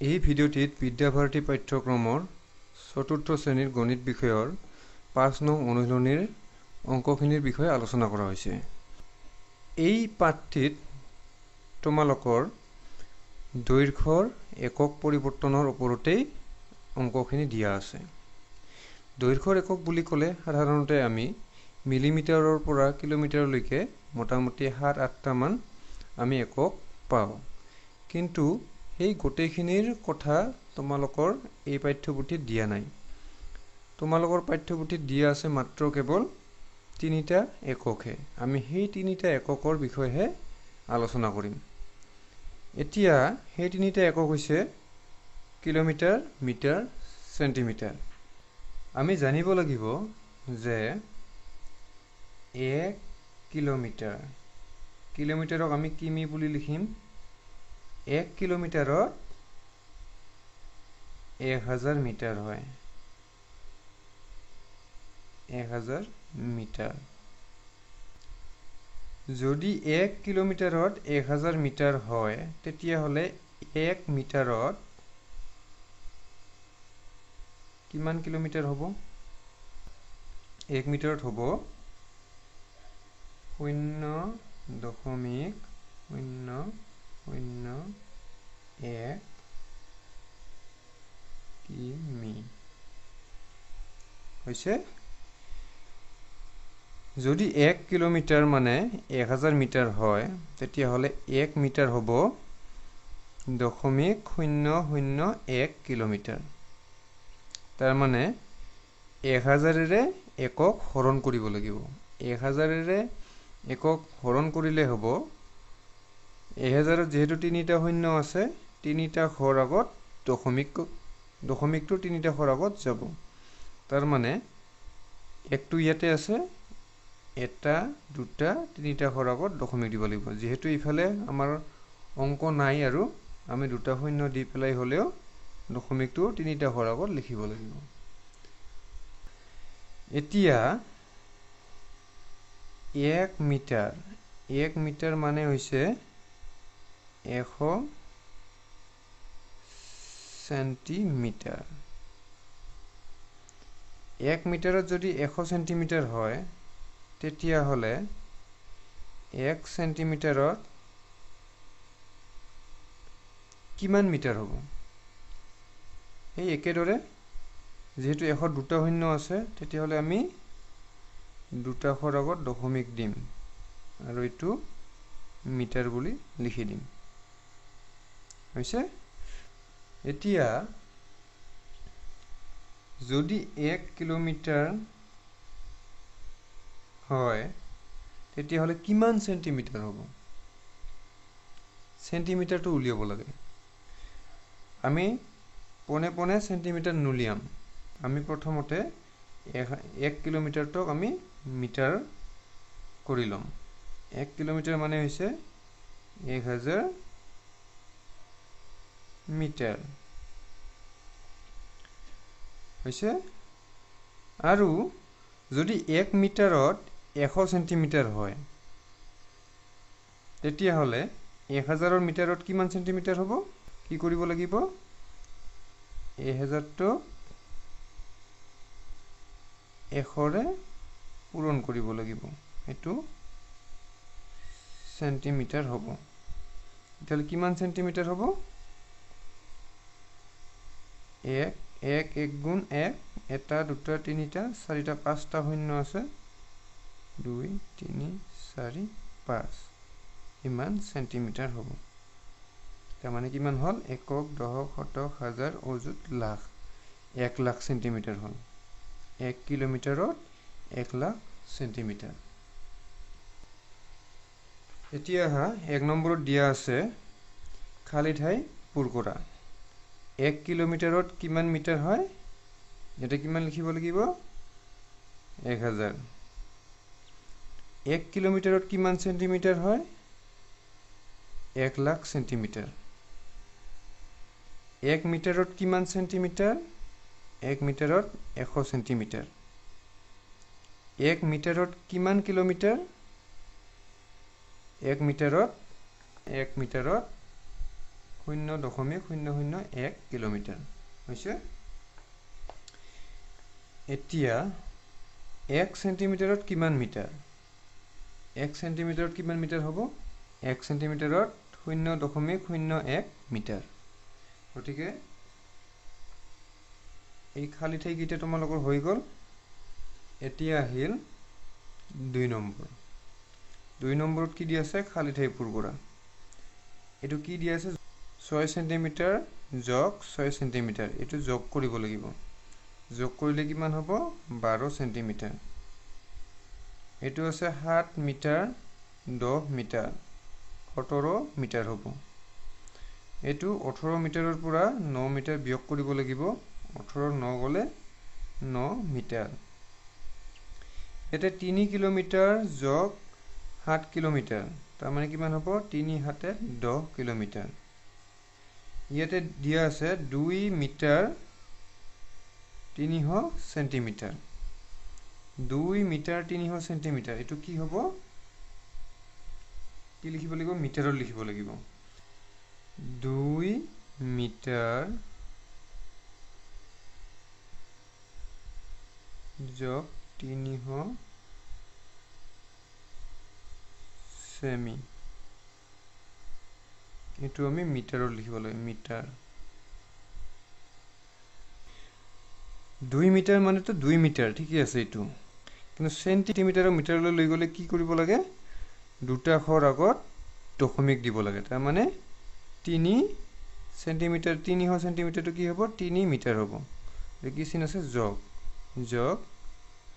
এই ভিডিওটিত বিদ্যাভাৰতী পাঠ্যক্ৰমৰ চতুৰ্থ শ্ৰেণীৰ গণিত বিষয়ৰ ৫ নং অনুশীলনীৰ অংকখিনিৰ বিষয়ে আলোচনা কৰা হৈছে। এই পাঠটিত তোমালোকৰ দৈৰ্ঘ্যৰ একক পৰিৱৰ্তনৰ ওপৰতেই অংকখিনি দিয়া আছে। দৈৰ্ঘ্যৰ একক বুলি ক'লে সাধাৰণতে আমি মিলিমিটাৰৰ পৰা কিলোমিটাৰলৈকে মোটামুটি ৭-৮টা মান আমি একক পাওঁ। কিন্তু এই গোটেইখিনিৰ কথা তোমালোকৰ এই পাঠ্যপুথিত দিয়া নাই। তোমালোকৰ পাঠ্যপুথিত দিয়া আছে মাত্ৰ কেৱল ৩টা এককহে। আমি সেই ৩টা এককৰ বিষয়েহে আলোচনা কৰিম। এতিয়া সেই ৩টা একক হৈছে কিলোমিটাৰ, মিটাৰ, চেণ্টিমিটাৰ। আমি জানিব লাগিব যে ১ কিলোমিটাৰ, কিলোমিটাৰক আমি কিমি বুলি লিখিম। ১ কিলোমিটাৰত ১০০০ মিটাৰ হয়। ১০০০ মিটাৰ। যদি ১ কিলোমিটাৰত ১০০০ মিটাৰ হয়, তেতিয়াহ'লে ১ মিটাৰত কিমান কিলোমিটাৰ হ'ব? ১ মিটাৰত হ'ব ০.০০১ কিমি হৈছে। যদি ১ কিলোমিটাৰ মানে ১০০০ মিটাৰ হয়, তেতিয়াহ'লে ১ মিটাৰ হ'ব ০.০০১ কিলোমিটাৰ। তাৰমানে ১০০০ৰে একক হৰণ কৰিব লাগিব। ১০০০ৰে একক হৰণ কৰিলে হ'ব ১০০০ত যিহেতু ৩টা শূন্য আছে, ৩টা শৰ আগত দশমিকটো ৩টা শৰ আগত যাব। তাৰমানে ১টো ইয়াতে আছে, ১টা, ২টা, ৩টা শৰ আগত দশমিক দিব লাগিব। যিহেতু ইফালে আমাৰ অংক নাই আৰু আমি ২টা শূন্য দি পেলাই হ'লেও দশমিকটো ৩টা শৰ আগত লিখিব লাগিব। এতিয়া ১ মিটাৰ, ১ মিটাৰ মানে হৈছে ১০০ চেণ্টিমিটাৰ। ১ মিটাৰত যদি ১০০ চেণ্টিমিটাৰ হয়, তেতিয়াহ'লে ১ চেণ্টিমিটাৰত কিমান মিটাৰ হ'ব? সেই একেদৰে যিহেতু ১০০ত ২টা শূন্য আছে, তেতিয়াহ'লে আমি ২টা শৰ আগত দশমিক দিম আৰু এইটো মিটাৰ বুলি লিখি দিম। হৈছে? এতিয়া যদি ১ কিলোমিটাৰ হয়, তেতিয়াহ'লে কিমান চেণ্টিমিটাৰ হ'ব? চেণ্টিমিটাৰটো উলিয়াব লাগে। আমি পোনে পোনে চেণ্টিমিটাৰ নুলিয়াম। আমি প্ৰথমতে ১ কিলোমিটাৰটোক আমি মিটাৰ কৰি ল'ম। ১ কিলোমিটাৰ মানে হৈছে ১০০০ মিটাৰ। হৈছে? আৰু যদি ১ মিটাৰত ১০০ চেণ্টিমিটাৰ হয়, তেতিয়াহ'লে ১০০০ৰ মিটাৰত কিমান চেণ্টিমিটাৰ হ'ব? কি কৰিব লাগিব? ১০০০টোক ১০০ৰে পূৰণ কৰিব লাগিব। এইটো চেণ্টিমিটাৰ হ'ব। তেতিয়াহ'লে কিমান চেণ্টিমিটাৰ হ'ব? ১, ১ গুণ ১, ১টা, ২টা, ৩টা, ৪টা, ৫টা শূন্য আছে। ২, ৩, ৪, ৫ ইমান চেণ্টিমিটাৰ হ'ব। তাৰমানে কিমান হ'ল? একক, দশক, শতক, হাজাৰ, অযুত, লাখ। ১,০০,০০০ চেণ্টিমিটাৰ হ'ল। ১ কিলোমিটাৰত ১,০০,০০০ চেণ্টিমিটাৰ। এতিয়া আহা ১ নম্বৰত দিয়া আছে খালী ঠাই পূৰ কৰা। ১ কিলোমিটাৰত কিমান মিটাৰ হয়? ইয়াতে কিমান লিখিব লাগিব? ১,০০০। ১ কিলোমিটাৰত কিমান চেণ্টিমিটাৰ হয়? ১,০০,০০০ চেণ্টিমিটাৰ। ১ মিটাৰত কিমান চেণ্টিমিটাৰ? ১ মিটাৰত ১০০ চেণ্টিমিটাৰ। ১ মিটাৰত কিমান কিলোমিটাৰ? ১ মিটাৰত 0.001 কিলোমিটাৰ হৈছে। এতিয়া 1 সেন্টিমিটাৰত কিমান মিটাৰ? 1 সেন্টিমিটাৰত কিমান মিটাৰ হ'ব? 1 সেন্টিমিটাৰত 0.01 মিটাৰ। গতিকে এই খালি ঠাইকেইটা তোমালোকৰ হৈ গ'ল। এতিয়া আহিল 2 নম্বৰ। 2 নম্বৰত কি দিয়া আছে? খালি ঠাই পূৰ কৰা। এইটো কি দিয়া আছে? 6 সেন্টিমিটাৰ যোগ 6 সেন্টিমিটাৰ। এইটো যোগ কৰিব লাগিব। যোগ কৰিলে কিমান হ'ব? 12 সেন্টিমিটাৰ। এইটো আছে 7 মিটাৰ 10 মিটাৰ 17 মিটাৰ হ'ব। এইটো 18 মিটাৰৰ পৰা 9 মিটাৰ বিয়োগ কৰিব লাগিব। 18 9 গ'লে 9 মিটাৰ। ইয়াতে 3 কিলোমিটাৰ যোগ 7 কিলোমিটাৰ, তাৰমানে কিমান হ'ব? 3 7 10 কিলোমিটাৰ। ইয়াতে দিয়া আছে 2 মিটাৰ 300 সেন্টিমিটাৰ। 2 মিটাৰ 300 সেন্টিমিটাৰ, এইটো কি হ'ব? কি লিখিব লাগিব? মিটাৰত লিখিব লাগিব। 2 মিটাৰ যোগ 300 সেমি, এইটো আমি মিটাৰত লিখিব লাগিব। মিটাৰ 2 মিটাৰ মানেতো 2 মিটাৰ, ঠিকই আছে এইটো। কিন্তু সেন্টিমিটাৰ মিটাৰলৈ লৈ গ'লে কি কৰিব লাগে? দুটা আখৰ আগত দশমিক দিব লাগে। তাৰমানে 3 সেন্টিমিটাৰ 300 সেন্টিমিটাৰটো কি হ'ব? 3 মিটাৰ হ'ব। কি চিন আছে? যোগ যোগ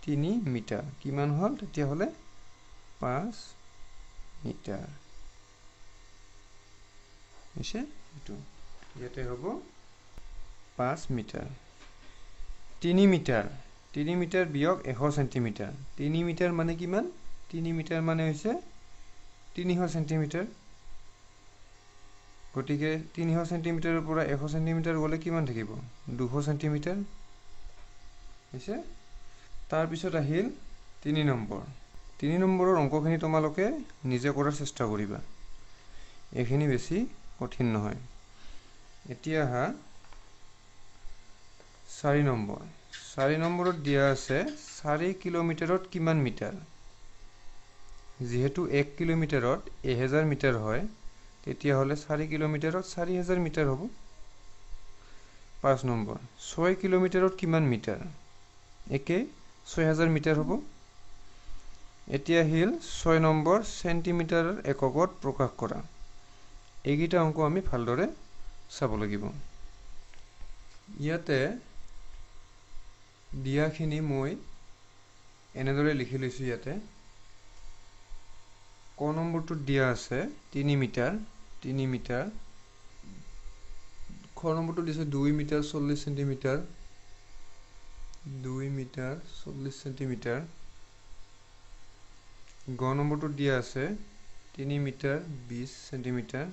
3 মিটাৰ কিমান হ'ল? তেতিয়াহ'লে 5 মিটাৰ হৈছে। এইটো ইয়াতে হ'ব 5 মিটাৰ। 3 মিটাৰ 3 মিটাৰ বিয়োগ 100 সেন্টিমিটাৰ। 3 মিটাৰ মানে কিমান? 3 মিটাৰ মানে হৈছে 300 সেন্টিমিটাৰ। গতিকে 300 সেন্টিমিটাৰৰ পৰা 100 সেন্টিমিটাৰ গ'লে কিমান থাকিব? 200 সেন্টিমিটাৰ হৈছে। তাৰপিছত আহিল 3 নম্বৰ। 3 নম্বৰৰ অংকখিনি তোমালোকে নিজে কৰাৰ চেষ্টা কৰিবা। এইখিনি বেছি কঠিন নহয়। এতিয়া আহা 4 নম্বৰ। 4 নম্বৰত দিয়া আছে 4 কিলোমিটাৰত কিমান মিটাৰ? যিহেতু 1 কিলোমিটাৰত 1000 মিটাৰ হয়, তেতিয়াহ'লে 4 কিলোমিটাৰত 4000 মিটাৰ হ'ব। 5 নম্বৰ 6 কিলোমিটাৰত কিমান মিটাৰ? একে 6000 মিটাৰ হ'ব। এতিয়া আহিল 6 নম্বৰ, সেন্টিমিটাৰৰ এককত প্ৰকাশ কৰা। এইকেইটা অংক আমি ভালদৰে চাব লাগিব। ইয়াতে দিয়াখিনি মই এনেদৰে লিখি লৈছোঁ। ইয়াতে ক নম্বৰটোত দিয়া আছে 3 মিটাৰ 3 মিটাৰ। খ নম্বৰটো দিছে 2 মিটাৰ 40 সেন্টিমিটাৰ 2 মিটাৰ 40 সেন্টিমিটাৰ। গ নম্বৰটোত দিয়া আছে 3 মিটাৰ 20 সেন্টিমিটাৰ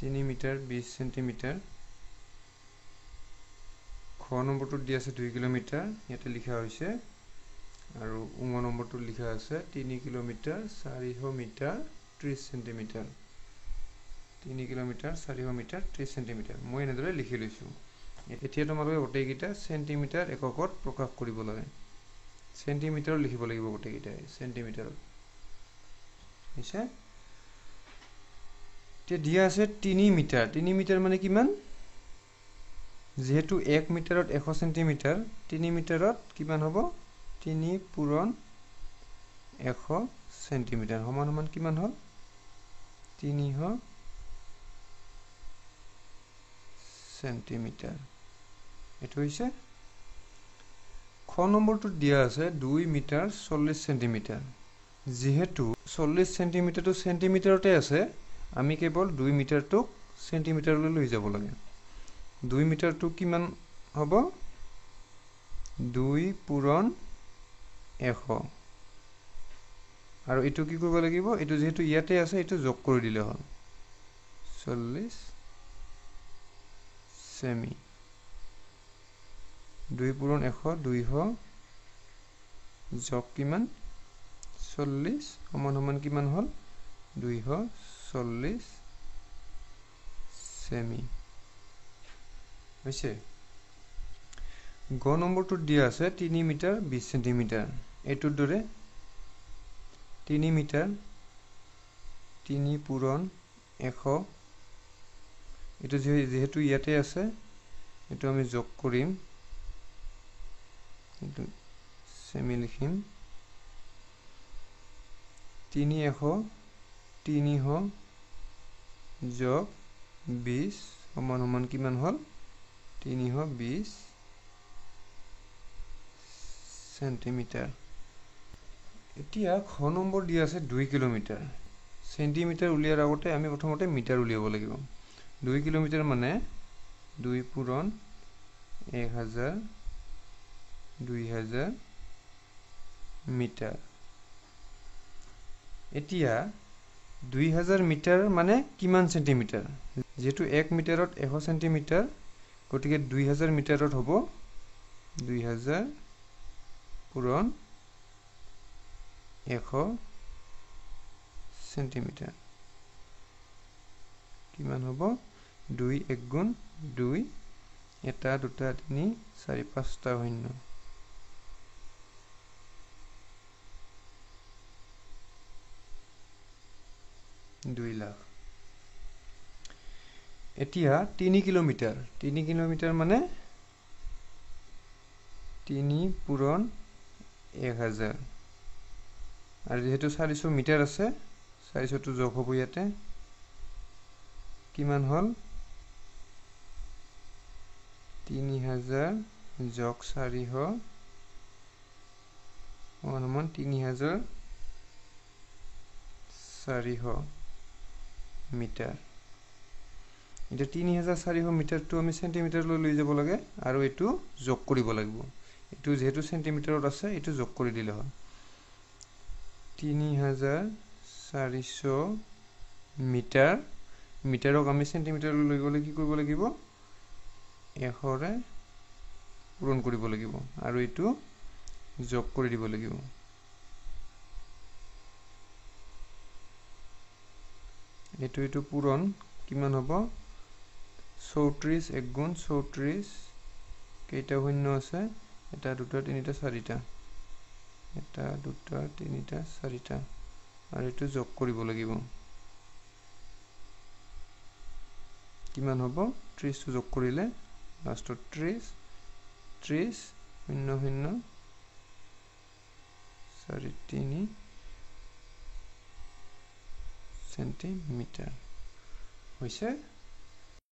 3 মিটাৰ 20 সেন্টিমিটাৰ। খ নম্বৰটোত দিয়া আছে 2 কিলোমিটাৰ, ইয়াতে লিখা হৈছে। আৰু ঙ নম্বৰটোত লিখা আছে 3 kilometre 400 metre 30 centimetre 3 kilometre 400 metre 30 centimetre. মই এনেদৰে লিখি লৈছোঁ। এতিয়া তোমালোকে গোটেইকেইটা সেন্টিমিটাৰ এককত প্ৰকাশ কৰিব লাগে। সেন্টিমিটাৰত লিখিব লাগিব গোটেইকেইটাই সেন্টিমিটাৰত হৈছে। এতিয়া দিয়া আছে 3 মিটাৰ। 3 মিটাৰ মানে কিমান? যিহেতু 1 মিটাৰত 100 সেন্টিমিটাৰ, 3 মিটাৰত কিমান হ'ব? 3 পূৰণ 100 সেন্টিমিটাৰ সমান সমান কিমান হ'ল? 300 সেন্টিমিটাৰ। এইটো হৈছে। খ নম্বৰটোত দিয়া আছে 2 মিটাৰ 40 সেন্টিমিটাৰ। যিহেতু 40 সেন্টিমিটাৰটো সেন্টিমিটাৰতে আছে, আমি কেৱল 2 মিটাৰটোক সেন্টিমিটাৰলৈ লৈ যাব লাগে। 2 মিটাৰটো কিমান হ'ব? 2 পূৰণ 100। আৰু এইটো কি কৰিব লাগিব? এইটো যিহেতু ইয়াতে আছে, এইটো যোগ কৰি দিলে হ'ল 40 সেমি। 2 পূৰণ 100 200 যোগ কিমান? 40 সমান সমান কিমান হ'ল? 240 সেমি হৈছে গ নম্বৰটো দিয়া আছে 3 মিটাৰ 20 সেন্টিমিটাৰ এটোৰ দৰে 3 মিটাৰ 3 পূৰণ 100 এটো যেহেতু ইয়াতে আছে এটো আমি যোগ কৰিম এটো সেমি লিখিম 300 300 যোগ 20 সমান সমান কিমান হল 320 সেন্টিমিটার এতিয়া খ নম্বৰ দিয়া আছে 2 কিলোমিটাৰ সেন্টিমিটাৰ উলিয়াৰ আগতে আমি প্ৰথমতে মিটাৰ উলিয়াব লাগিব 2 কিলোমিটাৰ মানে 2 পূৰণ 1000 2000 মিটাৰ এতিয়া 2000 মিটাৰ মানে কিমান সেন্টিমিটাৰ যেটো 1 মিটাৰত 100 সেন্টিমিটাৰ গতিকে 2000 মিটাৰত হ'ব 2000 পূৰণ 100 সেন্টিমিটাৰ কিমান হ'ব 2 1 গুণ 2 এটা দুটা 3 4 5টা শূন্য 2 লাখ এতিয়া 3 কিলোমিটাৰ মানে 3 পূৰণ 1000 আৰু যেহেতু 400 মিটাৰ আছে 400 টো যোগ হ'ব ইয়াতে কিমান হল 3000 যোগ 400 সমান 3400 মিটাৰ এটা 3400 মিটাৰটো আমি সেন্টিমিটাৰলৈ লৈ যাব লাগে আৰু এটো যোগ কৰিব লাগিব এটো যেহেতু সেন্টিমিটাৰত আছে এটো যোগ কৰি দিলে হয় 3400 মিটাৰ মিটাৰক আমি সেন্টিমিটাৰলৈ লৈ গলে কি কৰিব লাগিব 100 ৰে পূৰণ কৰিব লাগিব আৰু এটো যোগ কৰি দিব লাগিব এটো পূৰণ কিমান হ'ব 34 1 গুণ 34 কেইটা শূন্য আছে এটা দুটা তিনিটা চাৰিটা এটা দুটা তিনিটা চাৰিটা আৰু এটো যোগ কৰিব লাগিব কিমান হ'ব 30 টো যোগ কৰিলে লাষ্টত 30 30 0 0 4 3 সেন্টিমিটাৰ হৈছে